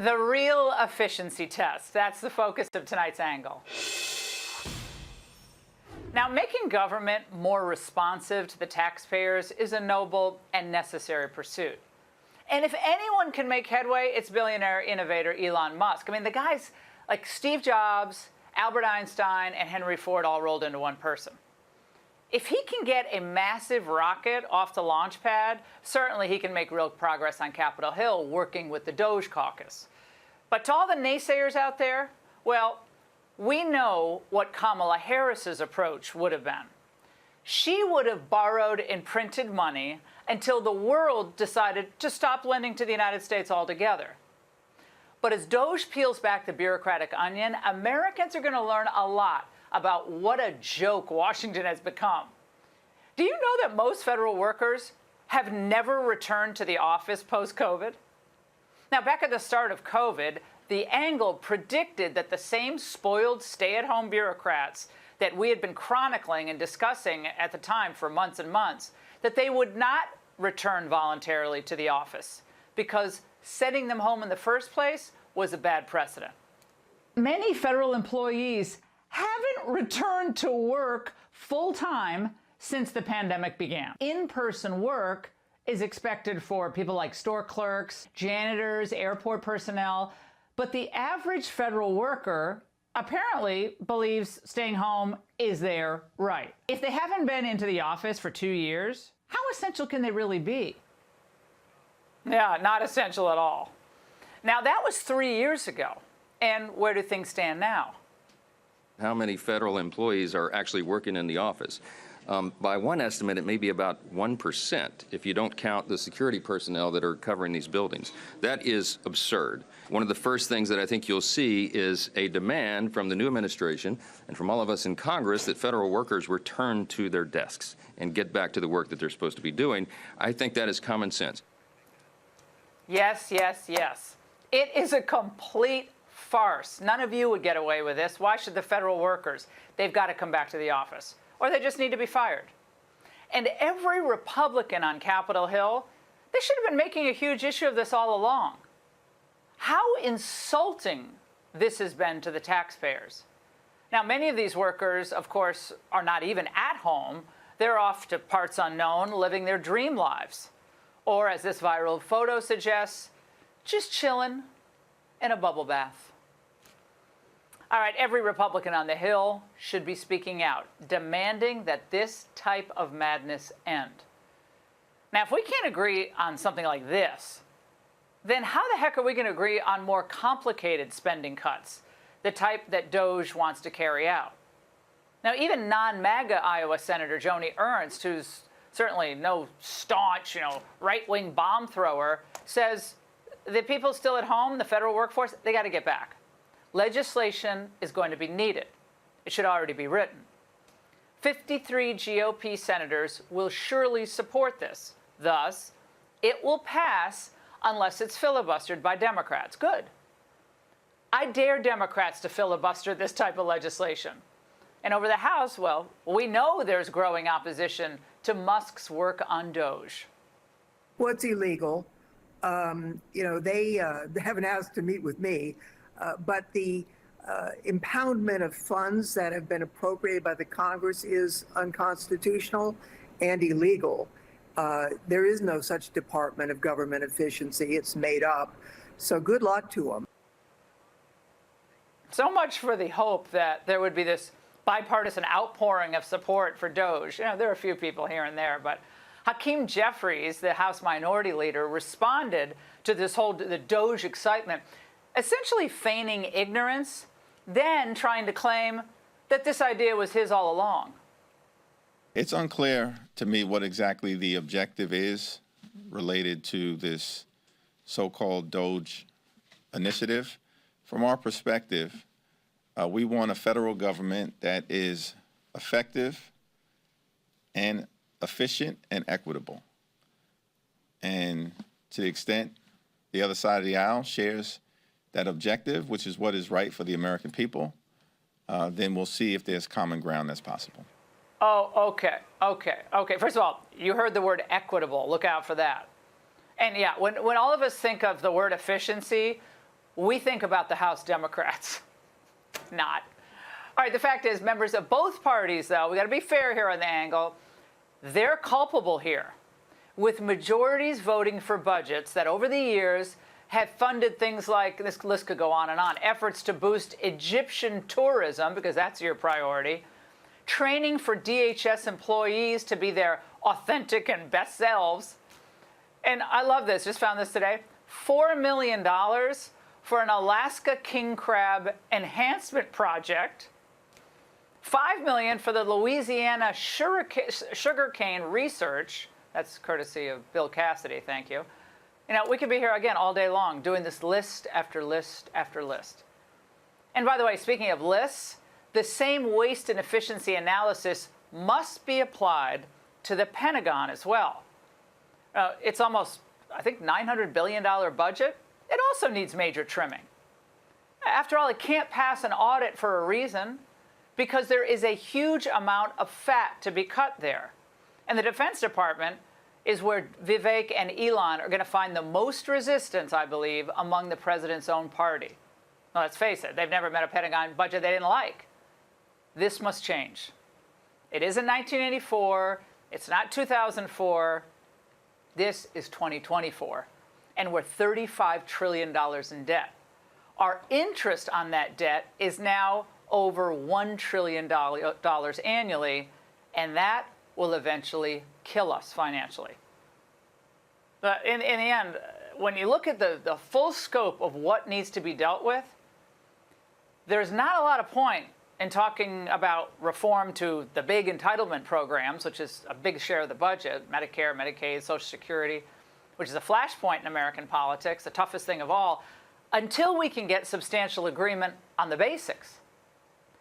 The real efficiency test. That's the focus of tonight's angle. Now, making government more responsive to the taxpayers is a noble and necessary pursuit. And if anyone can make headway, it's billionaire innovator Elon Musk. I mean, the guys like Steve Jobs, Albert Einstein, and Henry Ford all rolled into one person. If he can get a massive rocket off the launch pad, certainly he can make real progress on Capitol Hill working with the Doge caucus. But to all the naysayers out there, well, we know what Kamala Harris's approach would have been. She would have borrowed and printed money until the world decided to stop lending to the United States altogether. But as Doge peels back the bureaucratic onion, Americans are going to learn a lot about what a joke Washington has become. Do you know that most federal workers have never returned to the office post-COVID? Now, back at the start of COVID, the Angle predicted that the same spoiled stay-at-home bureaucrats that we had been chronicling and discussing at the time for months and months, that they would not return voluntarily to the office because sending them home in the first place was a bad precedent. Many federal employees haven't returned to work full-time since the pandemic began. In-person work is expected for people like store clerks, janitors, airport personnel, but the average federal worker apparently believes staying home is their right. If they haven't been into the office for 2 years, how essential can they really be? Yeah, not essential at all. Now, that was 3 years ago. And where do things stand now? How many federal employees are actually working in the office? By one estimate, it may be about 1% if you don't count the security personnel that are covering these buildings. That is absurd. One of the first things that I think you'll see is a demand from the new administration and from all of us in Congress that federal workers return to their desks and get back to the work that they're supposed to be doing. I think that is common sense. Yes, yes, yes. It is a complete farce. None of you would get away with this. Why should the federal workers? They've got to come back to the office, or they just need to be fired. And every Republican on Capitol Hill, they should have been making a huge issue of this all along. How insulting this has been to the taxpayers. Now, many of these workers, of course, are not even at home. They're off to parts unknown, living their dream lives. Or, as this viral photo suggests, just chilling in a bubble bath. All right, every Republican on the Hill should be speaking out, demanding that this type of madness end. Now, if we can't agree on something like this, then how the heck are we going to agree on more complicated spending cuts, the type that Doge wants to carry out? Now, even non-MAGA Iowa Senator Joni Ernst, who's certainly no staunch, right-wing bomb thrower, says the people still at home, the federal workforce, they got to get back. Legislation is going to be needed. It should already be written. 53 GOP senators will surely support this. Thus, it will pass unless it's filibustered by Democrats. Good. I dare Democrats to filibuster this type of legislation. And over the House, well, we know there's growing opposition to Musk's work on Doge. Well, it's illegal. They haven't asked to meet with me, but the impoundment of funds that have been appropriated by the Congress is unconstitutional and illegal. There is no such Department of Government Efficiency. It's made up. So good luck to them. So much for the hope that there would be this bipartisan outpouring of support for Doge. There are a few people here and there, but Hakeem Jeffries, the House Minority Leader, responded to the Doge excitement, essentially feigning ignorance, then trying to claim that this idea was his all along. It's unclear to me what exactly the objective is related to this so-called Doge initiative. From our perspective, we want a federal government that is effective and efficient and equitable. And to the extent the other side of the aisle shares that objective, which is what is right for the American people, then we'll see if there's common ground that's possible. Oh, okay. First of all, you heard the word equitable. Look out for that. And yeah, when all of us think of the word efficiency, we think about the House Democrats. Not. All right, the fact is, members of both parties, though, we got to be fair here on the angle, they're culpable here, with majorities voting for budgets that over the years have funded things like, this list could go on, efforts to boost Egyptian tourism, because that's your priority, training for DHS employees to be their authentic and best selves. And I love this, just found this today, $4 million for an Alaska king crab enhancement project, $5 million for the Louisiana sugarcane research. That's courtesy of Bill Cassidy, thank you. You know, we could be here again all day long doing this list after list after list. And by the way, speaking of lists, the same waste and efficiency analysis must be applied to the Pentagon as well. It's almost, I think, $900 billion budget. It also needs major trimming. After all, it can't pass an audit for a reason, because there is a huge amount of fat to be cut there. And the Defense Department is where Vivek and Elon are going to find the most resistance, I believe, among the president's own party. Now, let's face it, they've never met a Pentagon budget they didn't like. This must change. It isn't 1984. It's not 2004. This is 2024. And we're $35 trillion in debt. Our interest on that debt is now over $1 trillion annually, and that will eventually kill us financially. But in the end, when you look at the full scope of what needs to be dealt with, there's not a lot of point in talking about reform to the big entitlement programs, which is a big share of the budget, Medicare, Medicaid, Social Security, which is a flashpoint in American politics, the toughest thing of all, until we can get substantial agreement on the basics.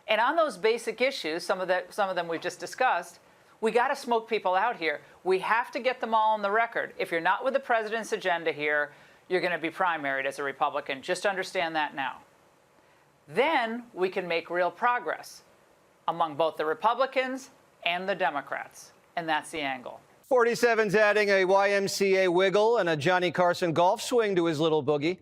And on those basic issues, some of them we've just discussed, we got to smoke people out here. We have to get them all on the record. If you're not with the president's agenda here, you're going to be primaried as a Republican. Just understand that now. Then we can make real progress among both the Republicans and the Democrats. And that's the angle. 47's adding a YMCA wiggle and a Johnny Carson golf swing to his little boogie.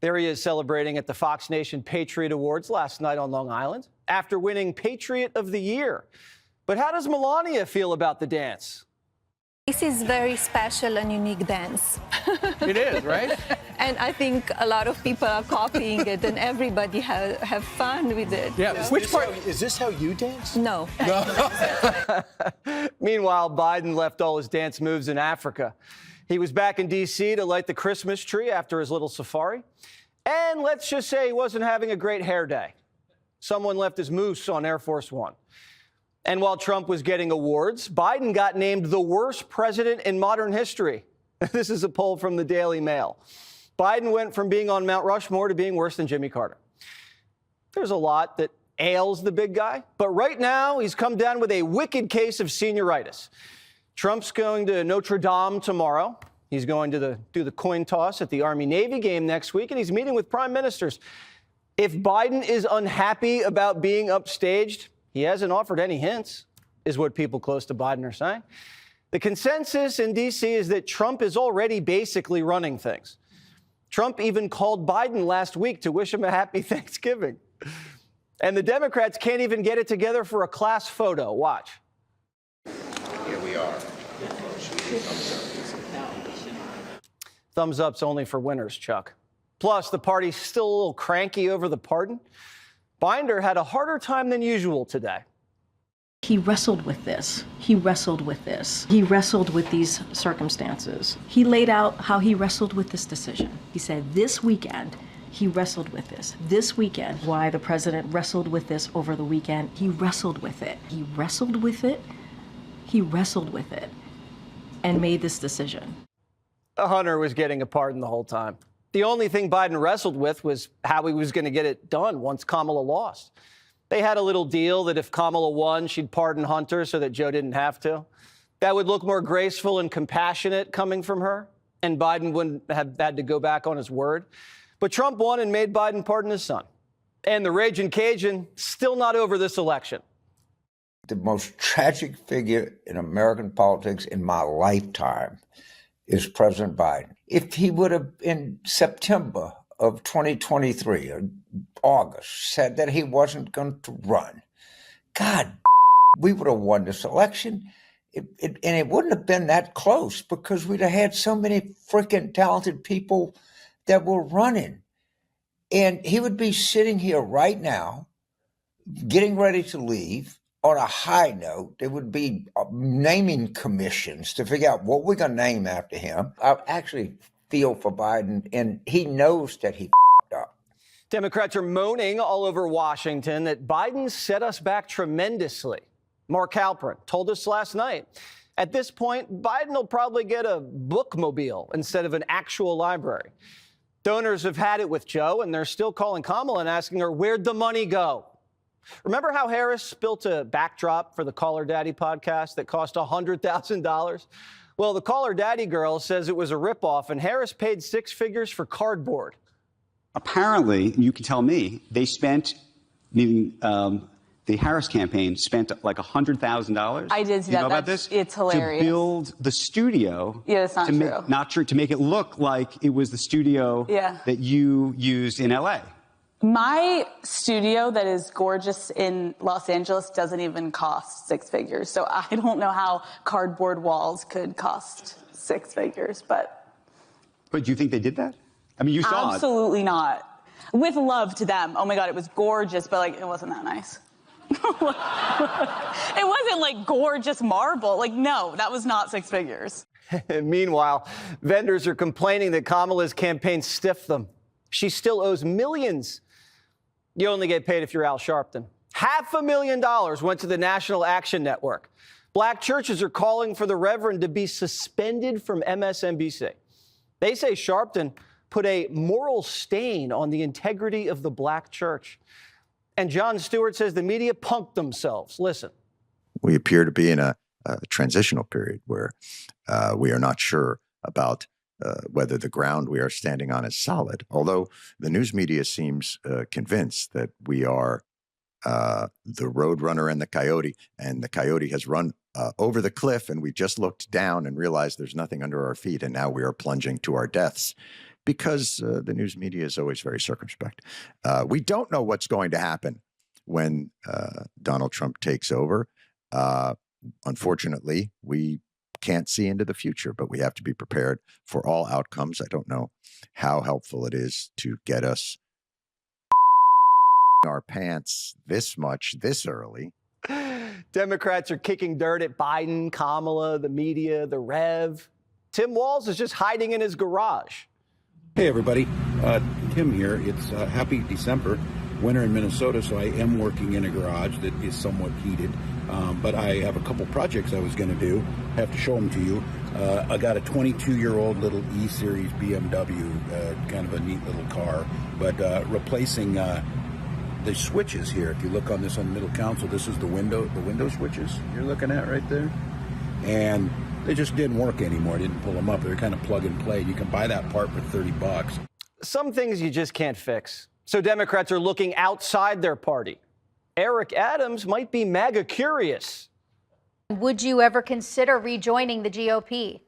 There he is celebrating at the Fox Nation Patriot Awards last night on Long Island after winning Patriot of the Year. But how does Melania feel about the dance? This is very special and unique dance. It is, right? And I think a lot of people are copying it and everybody have fun with it. Yeah. You know? Which part? Is this how you dance? No. Meanwhile, Biden left all his dance moves in Africa. He was back in D.C. to light the Christmas tree after his little safari. And let's just say he wasn't having a great hair day. Someone left his mousse on Air Force One. And while Trump was getting awards, Biden got named the worst president in modern history. This is a poll from the Daily Mail. Biden went from being on Mount Rushmore to being worse than Jimmy Carter. There's a lot that ails the big guy, but right now he's come down with a wicked case of senioritis. Trump's going to Notre Dame tomorrow. He's going to do the coin toss at the Army-Navy game next week, and he's meeting with prime ministers. If Biden is unhappy about being upstaged, he hasn't offered any hints, is what people close to Biden are saying. The consensus in D.C. is that Trump is already basically running things. Trump even called Biden last week to wish him a happy Thanksgiving. And the Democrats can't even get it together for a class photo. Watch. Here we are. Thumbs up's only for winners, Chuck. Plus, the party's still a little cranky over the pardon. Binder had a harder time than usual today. He wrestled with this. He wrestled with this. He wrestled with these circumstances. He laid out how he wrestled with this decision. He said this weekend, he wrestled with this. This weekend, why the president wrestled with this over the weekend, he wrestled with it. He wrestled with it. He wrestled with it and made this decision. Hunter was getting a pardon the whole time. The only thing Biden wrestled with was how he was going to get it done once Kamala lost. They had a little deal that if Kamala won, she'd pardon Hunter so that Joe didn't have to. That would look more graceful and compassionate coming from her, and Biden wouldn't have had to go back on his word. But Trump won and made Biden pardon his son. And the Ragin' Cajun still not over this election. The most tragic figure in American politics in my lifetime is President Biden. If he would have, in September of 2023, August, said that he wasn't going to run, God, we would have won this election. And it wouldn't have been that close because we'd have had so many freaking talented people that were running. And he would be sitting here right now, getting ready to leave on a high note. There would be naming commissions to figure out what we're going to name after him. I actually feel for Biden, and he knows that he f***ed up. Democrats are moaning all over Washington that Biden set us back tremendously. Mark Halperin told us last night. At this point, Biden will probably get a bookmobile instead of an actual library. Donors have had it with Joe, and they're still calling Kamala and asking her, where'd the money go? Remember how Harris built a backdrop for the Call Her Daddy podcast that cost $100,000? Well, the Call Her Daddy girl says it was a ripoff, and Harris paid 6 figures for cardboard. Apparently, you can tell me, they spent, meaning the Harris campaign spent like $100,000. I did see you that. know about this? It's hilarious. To build the studio. Yeah, that's not true. Not true. To make it look like it was the studio that you used in L.A. My studio that is gorgeous in Los Angeles doesn't even cost 6 figures. So I don't know how cardboard walls could cost 6 figures, but. But do you think they did that? I mean, you saw it. Absolutely not. With love to them. Oh my God, it was gorgeous, but like, it wasn't that nice. It wasn't like gorgeous marble. Like, no, that was not 6 figures. Meanwhile, vendors are complaining that Kamala's campaign stiffed them. She still owes millions. You only get paid if you're Al Sharpton. $500,000 went to the National Action Network. Black churches are calling for the Reverend to be suspended from MSNBC. They say Sharpton put a moral stain on the integrity of the black church. And Jon Stewart says the media punked themselves. Listen. We appear to be in a transitional period where we are not sure about whether the ground we are standing on is solid, although the news media seems convinced that we are the roadrunner and the coyote has run over the cliff, and we just looked down and realized there's nothing under our feet, and now we are plunging to our deaths because the news media is always very circumspect. We don't know what's going to happen when Donald Trump takes over. Unfortunately, we can't see into the future, but we have to be prepared for all outcomes. I don't know how helpful it is to get us our pants this much this early. Democrats are kicking dirt at Biden, Kamala, the media, the Rev. Tim Walz is just hiding in his garage. Hey, everybody. Tim here. It's happy December. Winter in Minnesota, so I am working in a garage that is somewhat heated. But I have a couple projects I was going to do. I have to show them to you. I got a 22-year-old little E-Series BMW, kind of a neat little car, but replacing the switches here. If you look on this on the middle console, this is the window switches you're looking at right there. And they just didn't work anymore. I didn't pull them up. They're kind of plug and play. You can buy that part for $30. Some things you just can't fix. So Democrats are looking outside their party. Eric Adams might be MAGA curious. Would you ever consider rejoining the GOP?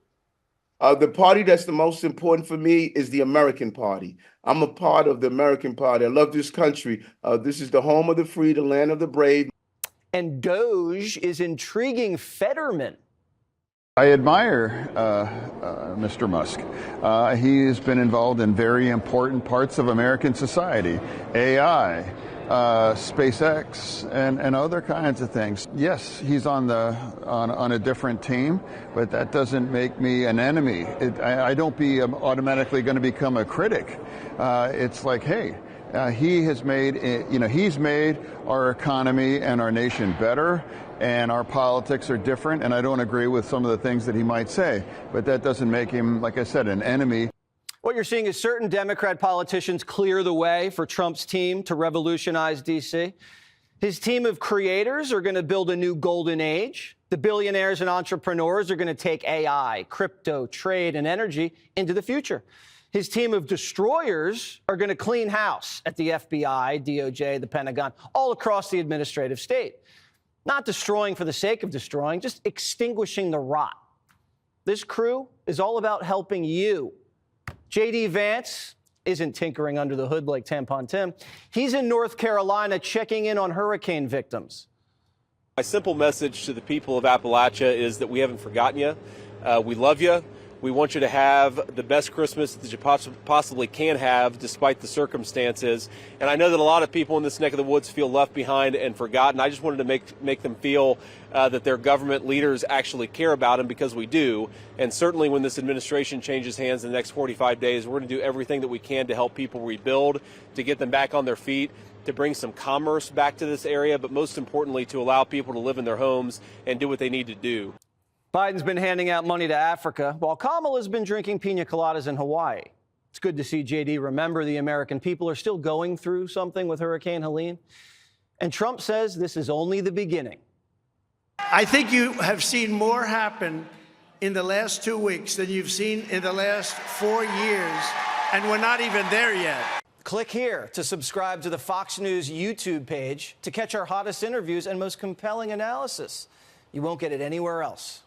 The party that's the most important for me is the American Party. I'm a part of the American Party. I love this country. This is the home of the free, the land of the brave. And Doge is intriguing Fetterman. I admire Mr. Musk. He has been involved in very important parts of American society, AI, SpaceX, and other kinds of things. Yes, he's on a different team, but that doesn't make me an enemy. I don't be automatically going to become a critic. It's like, hey, he has made, he's made our economy and our nation better. And our politics are different, and I don't agree with some of the things that he might say. But that doesn't make him, like I said, an enemy. What you're seeing is certain Democrat politicians clear the way for Trump's team to revolutionize D.C. His team of creators are going to build a new golden age. The billionaires and entrepreneurs are going to take AI, crypto, trade, and energy into the future. His team of destroyers are going to clean house at the FBI, DOJ, the Pentagon, all across the administrative state. Not destroying for the sake of destroying, just extinguishing the rot. This crew is all about helping you. J.D. Vance, isn't tinkering under the hood like Tampon Tim. He's in North Carolina checking in on hurricane victims. My simple message to the people of Appalachia is that we haven't forgotten you. We love you. We want you to have the best Christmas that you possibly can have, despite the circumstances. And I know that a lot of people in this neck of the woods feel left behind and forgotten. I just wanted to make them feel that their government leaders actually care about them, because we do. And certainly when this administration changes hands in the next 45 days, we're going to do everything that we can to help people rebuild, to get them back on their feet, to bring some commerce back to this area, but most importantly, to allow people to live in their homes and do what they need to do. Biden's been handing out money to Africa, while Kamala's been drinking pina coladas in Hawaii. It's good to see JD remember the American people are still going through something with Hurricane Helene. And Trump says this is only the beginning. I think you have seen more happen in the last 2 weeks than you've seen in the last 4 years, and we're not even there yet. Click here to subscribe to the Fox News YouTube page to catch our hottest interviews and most compelling analysis. You won't get it anywhere else.